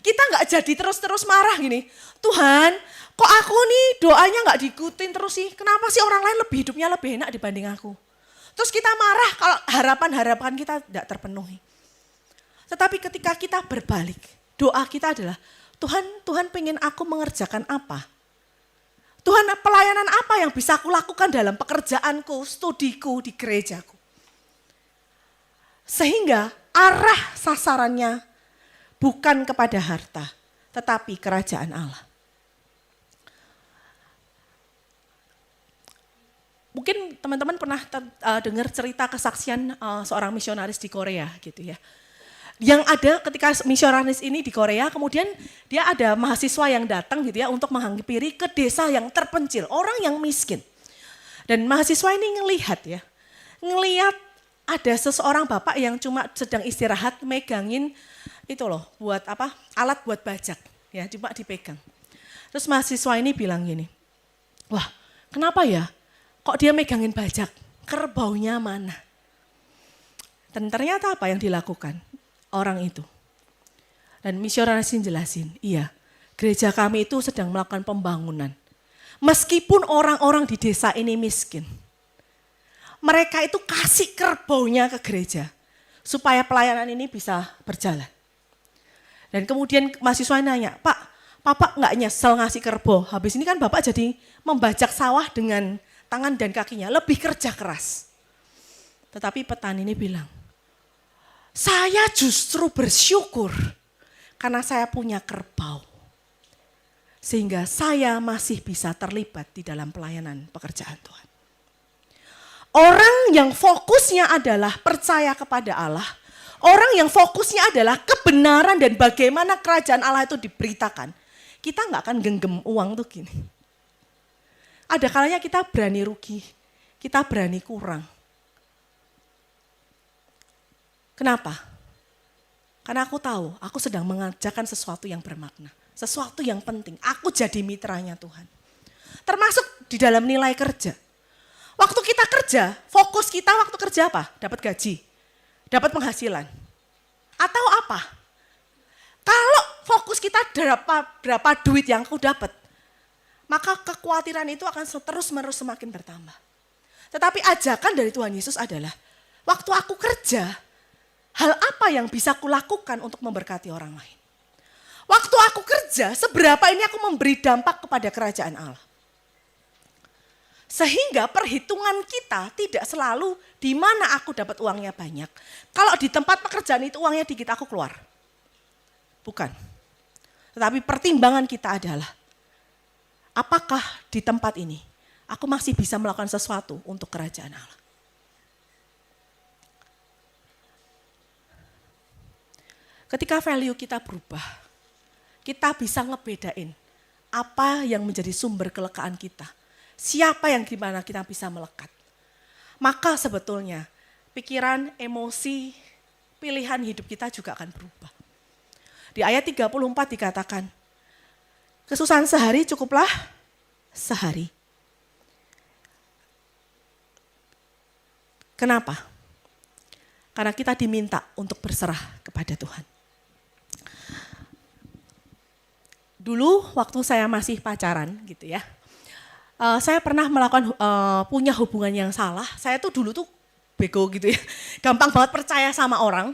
[SPEAKER 1] Kita nggak jadi terus-terus marah gini, Tuhan kok aku nih doanya nggak diikutin terus sih, kenapa sih orang lain hidupnya lebih enak dibanding aku. Terus kita marah kalau harapan-harapan kita tidak terpenuhi. Tetapi ketika kita berbalik, doa kita adalah, Tuhan pengen aku mengerjakan apa? Tuhan pelayanan apa yang bisa aku lakukan dalam pekerjaanku, studiku, di gerejaku. Sehingga arah sasarannya bukan kepada harta, tetapi kerajaan Allah. Mungkin teman-teman pernah dengar cerita kesaksian seorang misionaris di Korea gitu ya. Yang ada ketika misionaris ini di Korea, kemudian dia ada mahasiswa yang datang gitu ya untuk menghampiri ke desa yang terpencil, orang yang miskin. Dan mahasiswa ini ngelihat ada seseorang bapak yang cuma sedang istirahat megangin itu loh, buat apa? Alat buat bajak, ya cuma dipegang. Terus mahasiswa ini bilang gini, wah kenapa ya? Kok dia megangin bajak? Kerbaunya mana? Dan ternyata apa yang dilakukan orang itu? Dan misionaris jelasin, iya gereja kami itu sedang melakukan pembangunan. Meskipun orang-orang di desa ini miskin, mereka itu kasih kerbaunya ke gereja supaya pelayanan ini bisa berjalan. Dan kemudian mahasiswa nanya, Bapak nggak nyesel ngasih kerbau? Habis ini kan Bapak jadi membajak sawah dengan tangan dan kakinya, lebih kerja keras. Tetapi petani ini bilang, saya justru bersyukur karena saya punya kerbau. Sehingga saya masih bisa terlibat di dalam pelayanan pekerjaan Tuhan. Orang yang fokusnya adalah percaya kepada Allah, orang yang fokusnya adalah kebenaran dan bagaimana kerajaan Allah itu diberitakan, kita nggak akan genggam uang tuh gini. Ada kalanya kita berani rugi, kita berani kurang. Kenapa? Karena aku tahu, aku sedang mengerjakan sesuatu yang bermakna, sesuatu yang penting. Aku jadi mitranya Tuhan. Termasuk di dalam nilai kerja. Waktu kita kerja, fokus kita waktu kerja apa? Dapat gaji, dapat penghasilan. Atau apa? Kalau fokus kita berapa duit yang aku dapat, maka kekhawatiran itu akan terus-menerus semakin bertambah. Tetapi ajakan dari Tuhan Yesus adalah, waktu aku kerja, hal apa yang bisa kulakukan untuk memberkati orang lain? Waktu aku kerja, seberapa ini aku memberi dampak kepada kerajaan Allah? Sehingga perhitungan kita tidak selalu di mana aku dapat uangnya banyak. Kalau di tempat pekerjaan itu uangnya dikit, aku keluar. Bukan. Tetapi pertimbangan kita adalah, apakah di tempat ini aku masih bisa melakukan sesuatu untuk kerajaan Allah? Ketika value kita berubah, kita bisa ngebedain apa yang menjadi sumber kelekaan kita. Siapa yang gimana kita bisa melekat. Maka sebetulnya pikiran, emosi, pilihan hidup kita juga akan berubah. Di ayat 34 dikatakan, kesusahan sehari cukuplah sehari. Kenapa? Karena kita diminta untuk berserah kepada Tuhan. Dulu waktu saya masih pacaran gitu ya, saya pernah melakukan punya hubungan yang salah. Saya tuh dulu tuh bego gitu ya, gampang banget percaya sama orang.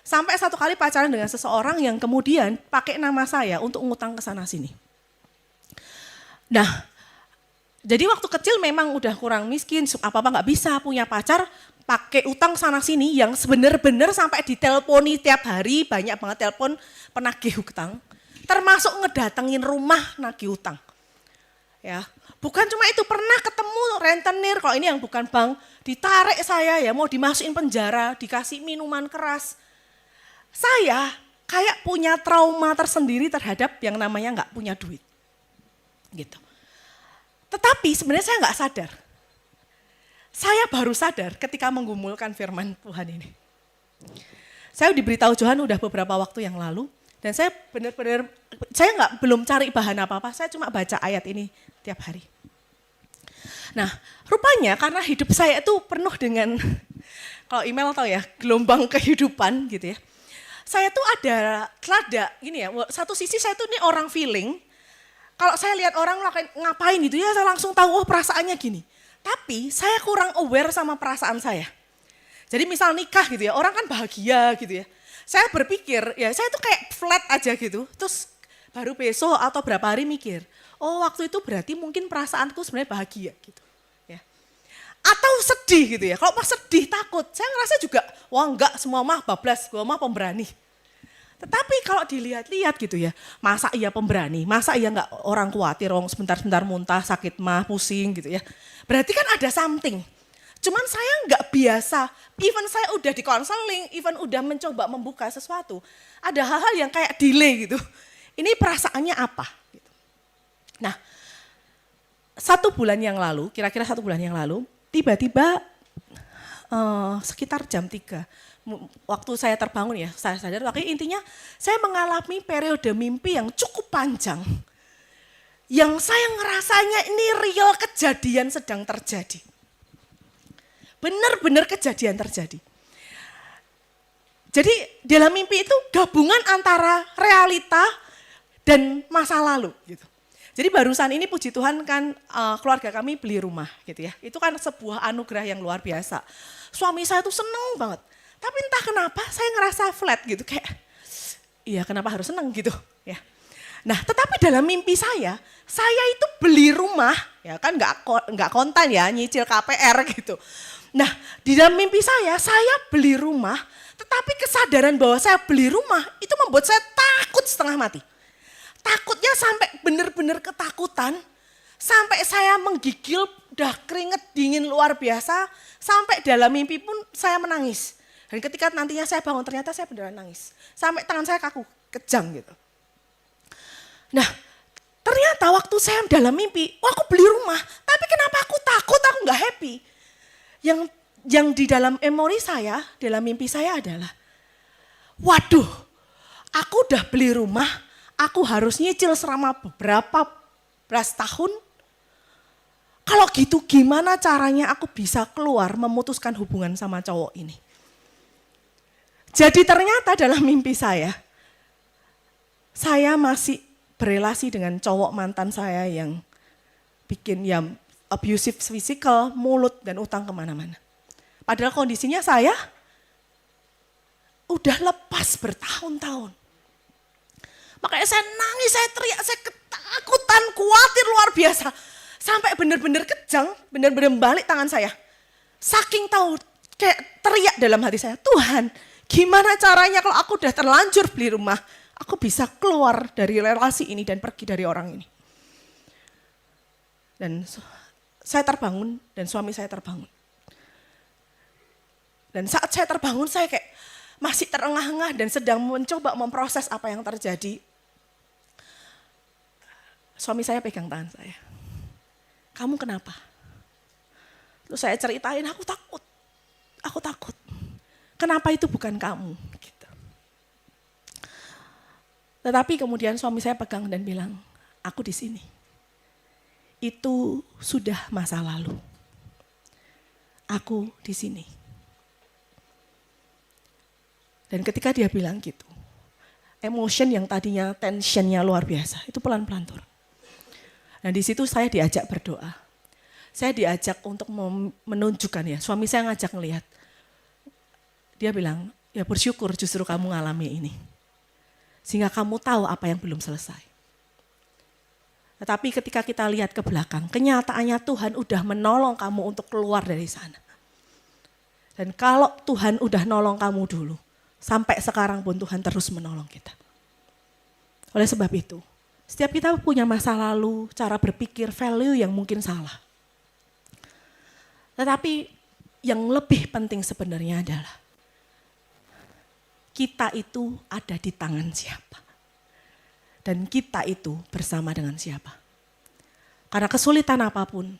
[SPEAKER 1] Sampai satu kali pacaran dengan seseorang yang kemudian pakai nama saya untuk ngutang ke sana sini. Nah, jadi waktu kecil memang udah kurang miskin, apa-apa nggak bisa punya pacar, pakai utang sana sini yang sebenar-benar sampai diteleponi tiap hari, banyak banget telepon penagih utang, termasuk ngedatengin rumah nagih utang. Ya, bukan cuma itu, pernah ketemu rentenir, kalau ini yang bukan bank, ditarik saya ya, mau dimasukin penjara, dikasih minuman keras. Saya kayak punya trauma tersendiri terhadap yang namanya nggak punya duit. Gitu. Tetapi sebenarnya saya nggak sadar. Saya baru sadar ketika menggumulkan firman Tuhan ini. Saya diberitahu Tuhan udah beberapa waktu yang lalu, dan saya benar-benar, saya belum cari bahan apa-apa, saya cuma baca ayat ini tiap hari. Nah, rupanya karena hidup saya itu penuh dengan, kalau email tahu ya, gelombang kehidupan gitu ya. saya tuh ada gini ya, satu sisi saya tuh ini orang feeling, kalau saya lihat orang ngapain gitu ya saya langsung tahu oh perasaannya gini. Tapi saya kurang aware sama perasaan saya. Jadi misal nikah gitu ya, orang kan bahagia gitu ya. Saya berpikir ya saya tuh kayak flat aja gitu, terus baru besok atau berapa hari mikir, oh waktu itu berarti mungkin perasaanku sebenarnya bahagia gitu. Ya. Atau sedih gitu ya, kalau pas sedih takut, saya ngerasa juga, wah enggak semua mah bablas, gue mah pemberani. Tetapi kalau dilihat-lihat gitu ya, masa iya pemberani, masa iya enggak orang khawatir, orang sebentar-sebentar muntah, sakit mah, pusing gitu ya. Berarti kan ada something. Cuman saya enggak biasa, even saya udah di counseling, even udah mencoba membuka sesuatu, ada hal-hal yang kayak delay gitu. Ini perasaannya apa? Gitu. Nah, 1 bulan yang lalu, kira-kira 1 bulan yang lalu, tiba-tiba sekitar jam 3, waktu saya terbangun ya, saya sadar, intinya saya mengalami periode mimpi yang cukup panjang. Yang saya ngerasanya ini real kejadian sedang terjadi. Benar-benar kejadian terjadi. Jadi dalam mimpi itu gabungan antara realita dan masa lalu gitu. Jadi barusan ini puji Tuhan kan keluarga kami beli rumah gitu ya. Itu kan sebuah anugerah yang luar biasa. Suami saya tuh seneng banget. Tapi entah kenapa saya ngerasa flat gitu kayak, iya kenapa harus seneng gitu ya. Nah tetapi dalam mimpi saya itu beli rumah ya kan nggak kontan ya nyicil KPR gitu. Nah di dalam mimpi saya beli rumah tetapi kesadaran bahwa saya beli rumah itu membuat saya takut setengah mati. Takutnya sampai benar-benar ketakutan, sampai saya menggigil, udah keringet dingin luar biasa, sampai dalam mimpi pun saya menangis. Dan ketika nantinya saya bangun ternyata saya beneran nangis. Sampai tangan saya kaku, kejang gitu. Nah ternyata waktu saya dalam mimpi, aku beli rumah, tapi kenapa aku takut, aku gak happy. Yang di dalam memori saya, dalam mimpi saya adalah, waduh aku udah beli rumah, aku harus nyicil selama beberapa belas tahun. Kalau gitu gimana caranya aku bisa keluar memutuskan hubungan sama cowok ini. Jadi ternyata dalam mimpi saya masih berelasi dengan cowok mantan saya yang bikin ya abusive physical, mulut dan utang kemana-mana. Padahal kondisinya saya udah lepas bertahun-tahun. Makanya saya nangis, saya teriak, saya ketakutan, khawatir luar biasa. Sampai benar-benar kejang, benar-benar balik tangan saya. Saking tahu, kayak teriak dalam hati saya, Tuhan gimana caranya kalau aku udah terlanjur beli rumah, aku bisa keluar dari relasi ini dan pergi dari orang ini. Dan saya terbangun dan suami saya terbangun. Dan saat saya terbangun saya kayak masih terengah-engah dan sedang mencoba memproses apa yang terjadi. Suami saya pegang tangan saya. Kamu kenapa? Terus saya ceritain, aku takut. Kenapa itu bukan kamu? Gitu. Tetapi kemudian suami saya pegang dan bilang, aku di sini. Itu sudah masa lalu. Aku di sini. Dan ketika dia bilang gitu, emotion yang tadinya tensionnya luar biasa, itu pelan-pelan turun. Nah di situ saya diajak berdoa. Saya diajak untuk menunjukkan ya, suami saya ngajak ngelihat. Dia bilang, ya bersyukur justru kamu ngalami ini. Sehingga kamu tahu apa yang belum selesai. Tetapi ketika kita lihat ke belakang, kenyataannya Tuhan udah menolong kamu untuk keluar dari sana. Dan kalau Tuhan udah nolong kamu dulu, sampai sekarang pun Tuhan terus menolong kita. Oleh sebab itu, setiap kita punya masa lalu, cara berpikir, value yang mungkin salah. Tetapi yang lebih penting sebenarnya adalah kita itu ada di tangan siapa. Dan kita itu bersama dengan siapa. Karena kesulitan apapun,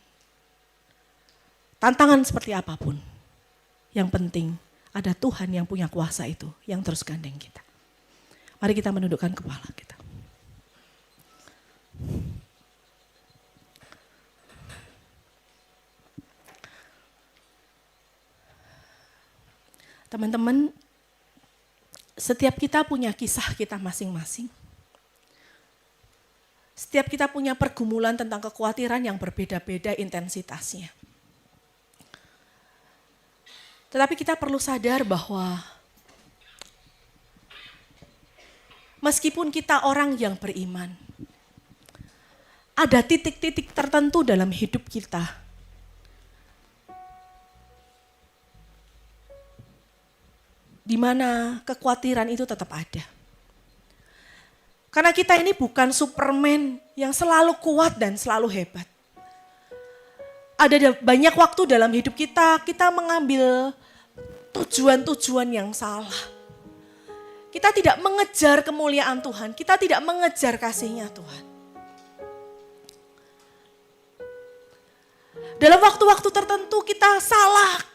[SPEAKER 1] tantangan seperti apapun, yang penting ada Tuhan yang punya kuasa itu, yang terus gandeng kita. Mari kita menundukkan kepala kita. Teman-teman, Setiap kita punya kisah kita masing-masing. Setiap kita punya pergumulan tentang kekhawatiran yang berbeda-beda intensitasnya. Tetapi kita perlu sadar bahwa meskipun kita orang yang beriman, ada titik-titik tertentu dalam hidup kita di mana kekhawatiran itu tetap ada. Karena kita ini bukan Superman yang selalu kuat dan selalu hebat. Ada banyak waktu dalam hidup kita mengambil tujuan-tujuan yang salah. Kita tidak mengejar kemuliaan Tuhan, kita tidak mengejar kasih-Nya Tuhan. Dalam waktu-waktu tertentu kita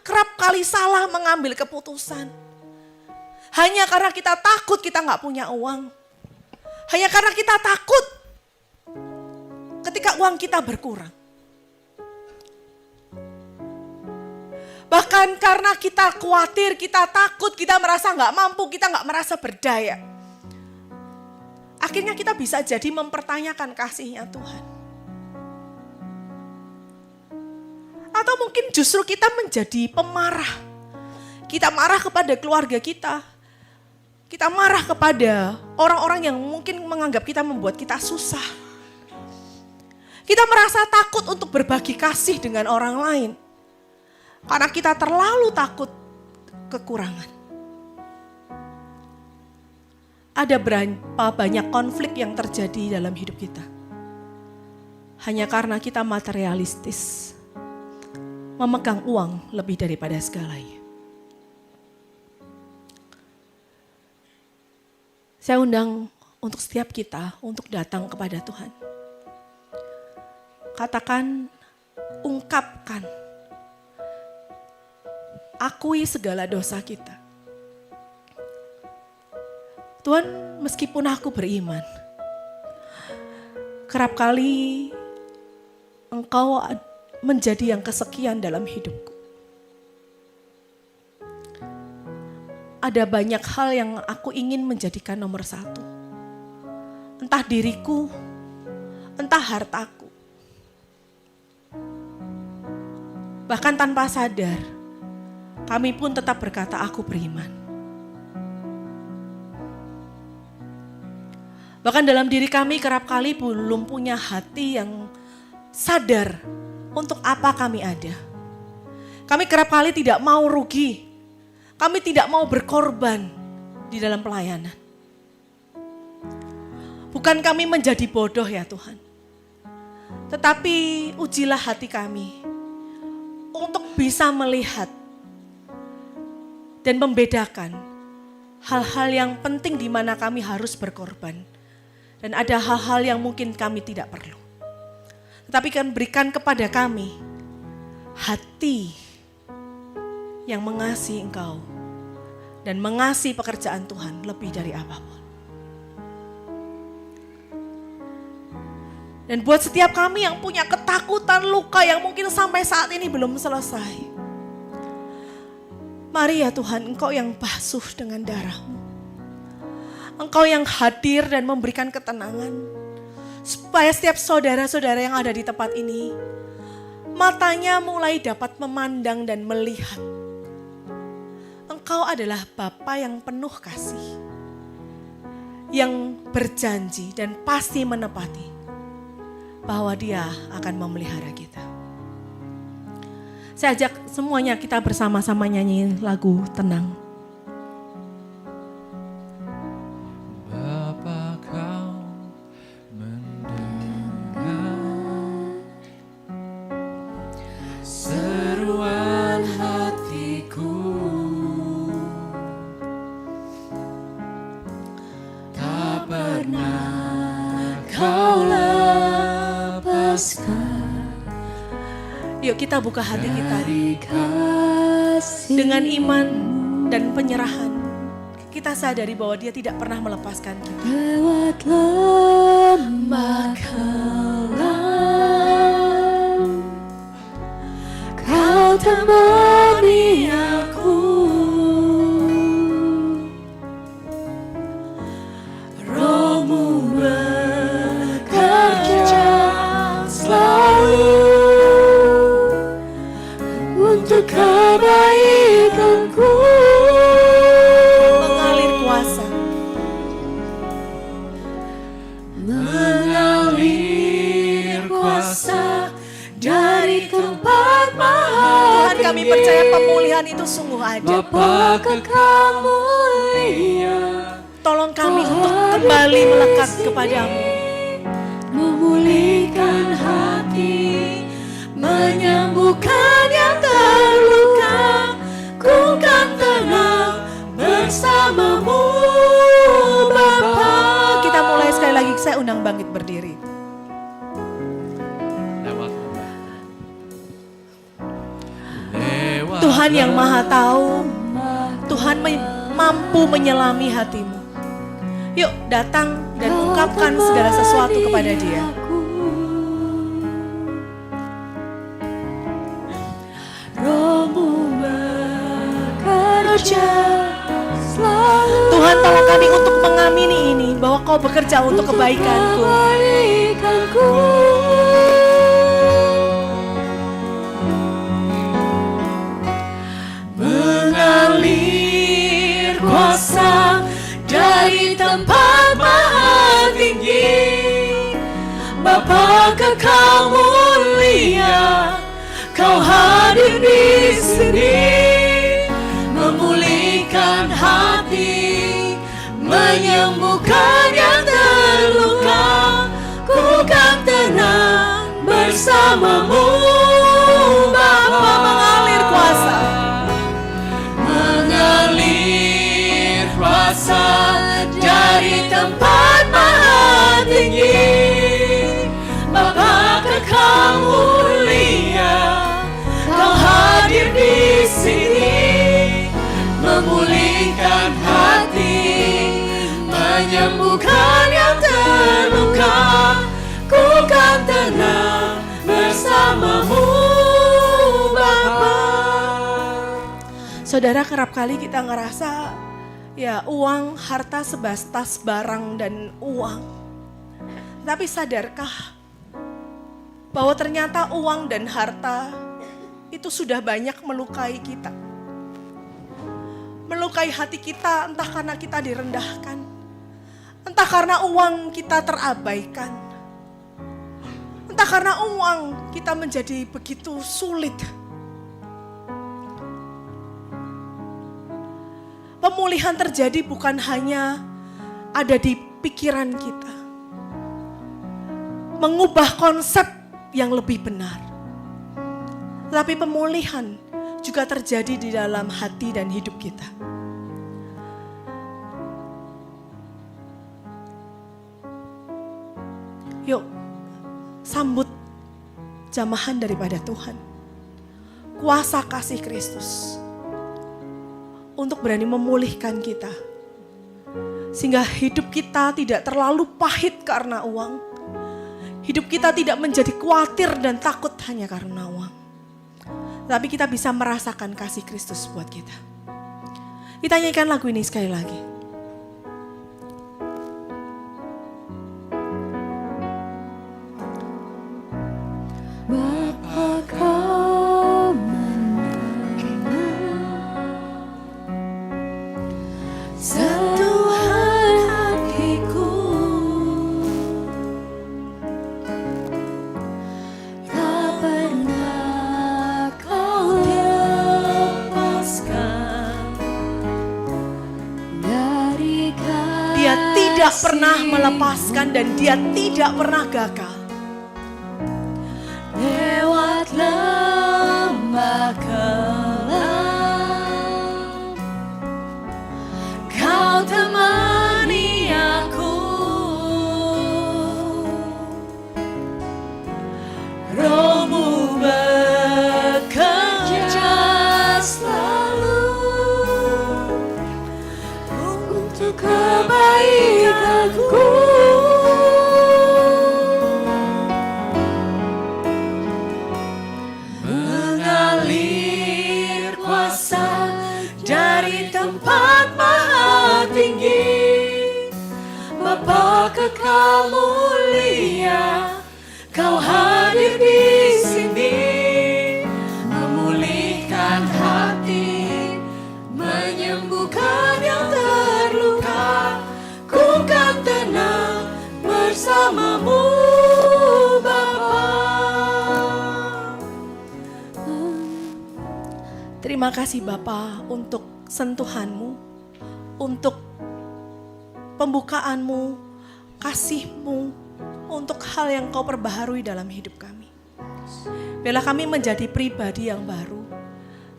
[SPEAKER 1] kerap kali salah mengambil keputusan. Hanya karena kita takut kita gak punya uang. Hanya karena kita takut ketika uang kita berkurang. Bahkan karena kita khawatir, kita takut, kita merasa gak mampu, kita gak merasa berdaya. Akhirnya kita bisa jadi mempertanyakan kasih-Nya Tuhan. Atau mungkin justru kita menjadi pemarah. Kita marah kepada keluarga kita. Kita marah kepada orang-orang yang mungkin menganggap kita membuat kita susah. Kita merasa takut untuk berbagi kasih dengan orang lain. Karena kita terlalu takut kekurangan. Ada berapa banyak konflik yang terjadi dalam hidup kita. Hanya karena kita materialistis. Memegang uang lebih daripada segalanya. Saya undang untuk setiap kita untuk datang kepada Tuhan. Katakan, ungkapkan, akui segala dosa kita. Tuhan, meskipun aku beriman, kerap kali Engkau menjadi yang kesekian dalam hidupku. Ada banyak hal yang aku ingin menjadikan nomor satu. Entah diriku, entah hartaku. Bahkan tanpa sadar, kami pun tetap berkata aku beriman. Bahkan dalam diri kami kerap kali belum punya hati yang sadar untuk apa kami ada. Kami kerap kali tidak mau rugi. Kami tidak mau berkorban di dalam pelayanan. Bukan kami menjadi bodoh ya Tuhan. Tetapi ujilah hati kami untuk bisa melihat dan membedakan hal-hal yang penting di mana kami harus berkorban. Dan ada hal-hal yang mungkin kami tidak perlu. Tetapi kan berikan kepada kami hati yang mengasihi Engkau dan mengasihi pekerjaan Tuhan lebih dari apapun. Dan buat setiap kami yang punya ketakutan, luka yang mungkin sampai saat ini belum selesai. Mari ya Tuhan, Engkau yang basuh dengan darah-Mu. Engkau yang hadir dan memberikan ketenangan. Supaya setiap saudara-saudara yang ada di tempat ini, matanya mulai dapat memandang dan melihat. Engkau adalah Bapa yang penuh kasih, yang berjanji dan pasti menepati bahwa Dia akan memelihara kita. Saya ajak semuanya kita bersama-sama nyanyi lagu Tenang.
[SPEAKER 2] Bapa, Kau mendengar seruan hatiku. Kau lepaskan.
[SPEAKER 1] Yuk kita buka hati kita dengan iman dan penyerahan. Kita sadari bahwa Dia tidak pernah melepaskan kita.
[SPEAKER 2] Lewat lembah kelam, Kau temani aku. untuk kebaikanku.
[SPEAKER 1] Mengalir kuasa.
[SPEAKER 2] Mengalir kuasa dari tempat maha
[SPEAKER 1] Tuhan, kami percaya pemulihan itu sungguh ada.
[SPEAKER 2] Bapa kekal mulia,
[SPEAKER 1] Tolong kami untuk kembali melekat kepadamu.
[SPEAKER 2] memulihkan hati, menyembuhkan yang terluka. Ku kan tenang bersamamu, Bapa.
[SPEAKER 1] Kita mulai sekali lagi, saya undang Bangkit berdiri. Tuhan yang Maha Tahu, Tuhan mampu menyelami hatimu. Yuk datang dan ungkapkan segala sesuatu kepada Dia.
[SPEAKER 2] Rohmu bekerja selalu
[SPEAKER 1] Tuhan, tolong kami untuk mengamini ini, bahwa Kau bekerja untuk kebaikanku.
[SPEAKER 2] kebaikanku. Mengalir kuasa dari tempat maha tinggi, Bapa kekal mulia, Kau hadir di sini, memulihkan hati, menyembuhkan yang terluka. Ku kan tenang bersamamu, Bapa.
[SPEAKER 1] Mengalir kuasa.
[SPEAKER 2] Mengalir kuasa dari tempat maha tinggi, Bapa kekal mulia, Kau hadir di sini, memulihkan hati, menyembuhkan yang terluka. Ku kan tenang bersamamu, Bapa.
[SPEAKER 1] Saudara, kerap kali kita ngerasa ya uang, harta sebatas barang dan uang. Tapi sadarkah bahwa ternyata uang dan harta itu sudah banyak melukai kita. Melukai hati kita, entah karena kita direndahkan, entah karena uang kita terabaikan, entah karena uang kita menjadi begitu sulit. Pemulihan terjadi bukan hanya ada di pikiran kita. Mengubah konsep yang lebih benar. Tapi pemulihan juga terjadi di dalam hati dan hidup kita. Yuk, sambut jamahan daripada Tuhan. Kuasa kasih Kristus untuk berani memulihkan kita. Sehingga hidup kita tidak terlalu pahit karena uang. Hidup kita tidak menjadi khawatir dan takut hanya karena uang. Tapi kita bisa merasakan kasih Kristus buat kita. Kita nyanyikan lagu ini sekali lagi.
[SPEAKER 2] Bapa Kau sentuhan hatiku, tak pernah Kau lepaskan dari kasih.
[SPEAKER 1] Dia tidak pernah melepaskan dan dia tidak pernah gagal.
[SPEAKER 2] Lewat lembah kelam, Kau temani aku. Rohmu bekerja selalu untuk kebaikanku. Mengalir kuasa dari tempat maha tinggi, Bapa kekal mulia, Kau hadir di sini, memulihkan
[SPEAKER 1] Terima kasih Bapa untuk sentuhan-Mu, untuk pembukaan-Mu, kasih-Mu, untuk hal yang Kau perbaharui dalam hidup kami. Biarlah kami menjadi pribadi yang baru,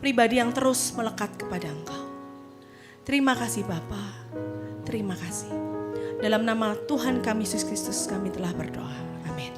[SPEAKER 1] pribadi yang terus melekat kepada Engkau. Terima kasih Bapa, terima kasih. Dalam nama Tuhan kami Yesus Kristus kami telah berdoa. Amin.